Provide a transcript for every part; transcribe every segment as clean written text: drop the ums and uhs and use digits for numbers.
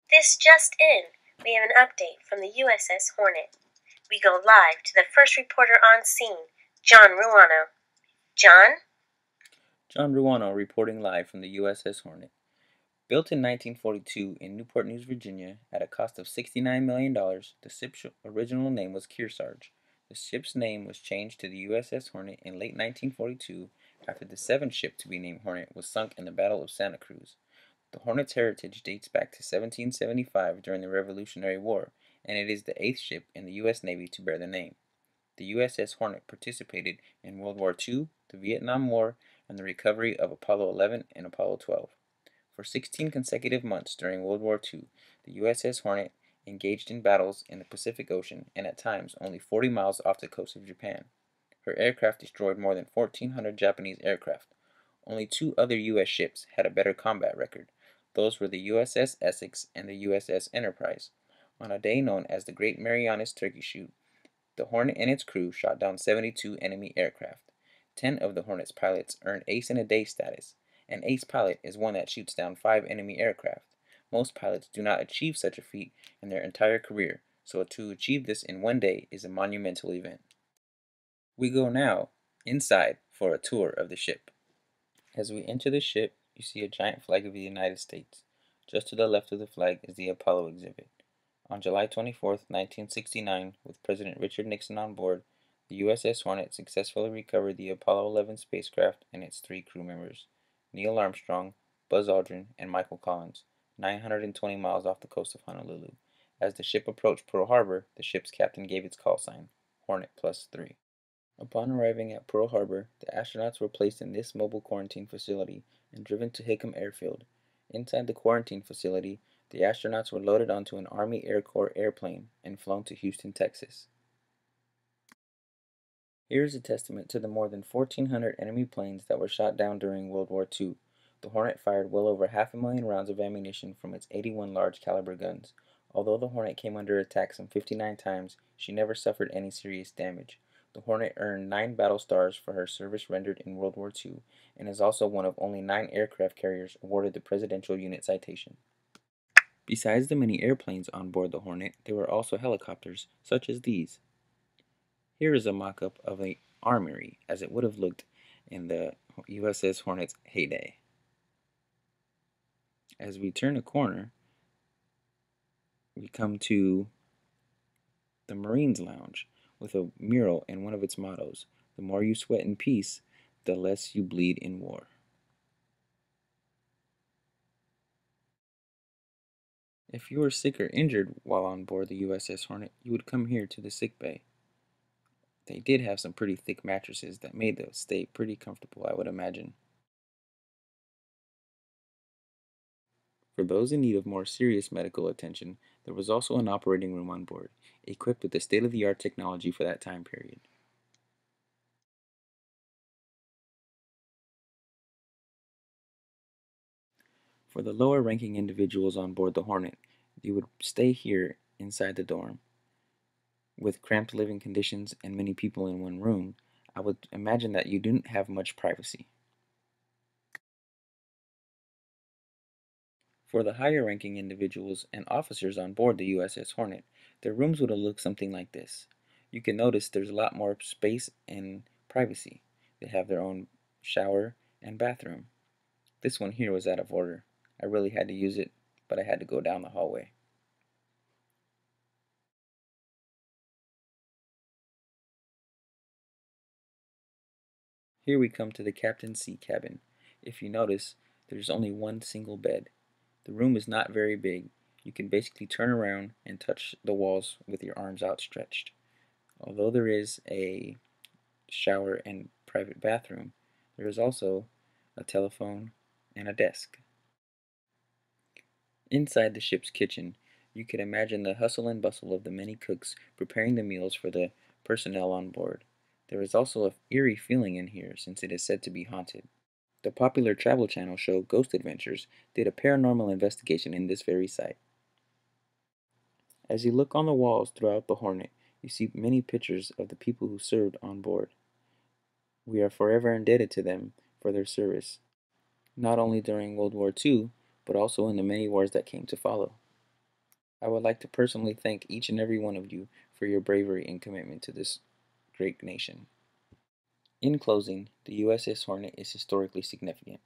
This just in, we have an update from the USS Hornet. We go live to the first reporter on scene, John Ruano. John? John Ruano reporting live from the USS Hornet. Built in 1942 in Newport News, Virginia, at a cost of $69 million, the ship's original name was Kearsarge. The ship's name was changed to the USS Hornet in late 1942 after the seventh ship to be named Hornet was sunk in the Battle of Santa Cruz. The Hornet's heritage dates back to 1775 during the Revolutionary War, and it is the eighth ship in the U.S. Navy to bear the name. The USS Hornet participated in World War II, the Vietnam War, and the recovery of Apollo 11 and Apollo 12. For 16 consecutive months during World War II, the USS Hornet engaged in battles in the Pacific Ocean and at times only 40 miles off the coast of Japan. Her aircraft destroyed more than 1,400 Japanese aircraft. Only two other U.S. ships had a better combat record. Those were the USS Essex and the USS Enterprise. On a day known as the Great Marianas Turkey Shoot, the Hornet and its crew shot down 72 enemy aircraft. 10 of the Hornet's pilots earned Ace in a Day status. An ace pilot is one that shoots down 5 enemy aircraft. Most pilots do not achieve such a feat in their entire career, so to achieve this in one day is a monumental event. We go now inside for a tour of the ship. As we enter the ship, you see a giant flag of the United States. Just to the left of the flag is the Apollo exhibit. On July 24, 1969, with President Richard Nixon on board, the USS Hornet successfully recovered the Apollo 11 spacecraft and its 3 crew members, Neil Armstrong, Buzz Aldrin, and Michael Collins, 920 miles off the coast of Honolulu. As the ship approached Pearl Harbor, the ship's captain gave its call sign, Hornet Plus 3. Upon arriving at Pearl Harbor, the astronauts were placed in this mobile quarantine facility and driven to Hickam Airfield. Inside the quarantine facility, the astronauts were loaded onto an Army Air Corps airplane and flown to Houston, Texas. Here is a testament to the more than 1,400 enemy planes that were shot down during World War II. The Hornet fired well over 500,000 rounds of ammunition from its 81 large caliber guns. Although the Hornet came under attack some 59 times, she never suffered any serious damage. The Hornet earned 9 battle stars for her service rendered in World War II and is also one of only 9 aircraft carriers awarded the Presidential Unit Citation. Besides the many airplanes on board the Hornet, there were also helicopters, such as these. Here is a mock-up of an armory as it would have looked in the USS Hornet's heyday. As we turn a corner, we come to the Marines Lounge with a mural and one of its mottos, "The more you sweat in peace, the less you bleed in war." If you were sick or injured while on board the USS Hornet, you would come here to the sick bay. They did have some pretty thick mattresses that made the stay pretty comfortable, I would imagine. For those in need of more serious medical attention, there was also an operating room on board, equipped with the state-of-the-art technology for that time period. For the lower-ranking individuals on board the Hornet, you would stay here inside the dorm. With cramped living conditions and many people in one room, I would imagine that you didn't have much privacy. For the higher-ranking individuals and officers on board the USS Hornet, their rooms would have looked something like this. You can notice there's a lot more space and privacy. They have their own shower and bathroom. This one here was out of order. I really had to use it, but I had to go down the hallway. Here we come to the captain's sea cabin. If you notice, there's only one single bed. The room is not very big. You can basically turn around and touch the walls with your arms outstretched. Although there is a shower and private bathroom, there is also a telephone and a desk. Inside the ship's kitchen, you can imagine the hustle and bustle of the many cooks preparing the meals for the personnel on board. There is also an eerie feeling in here since it is said to be haunted. The popular Travel Channel show Ghost Adventures did a paranormal investigation in this very site. As you look on the walls throughout the Hornet, you see many pictures of the people who served on board. We are forever indebted to them for their service, not only during World War II, but also in the many wars that came to follow. I would like to personally thank each and every one of you for your bravery and commitment to this great nation. In closing, the USS Hornet is historically significant.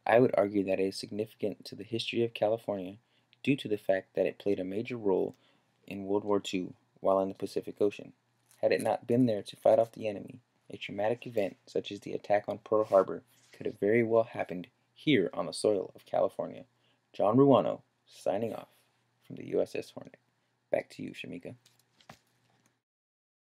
I would argue that it is significant to the history of California due to the fact that it played a major role in World War II while in the Pacific Ocean. Had it not been there to fight off the enemy, a traumatic event such as the attack on Pearl Harbor could have very well happened here on the soil of California. John Ruano, signing off from the USS Hornet. Back to you, Shamika.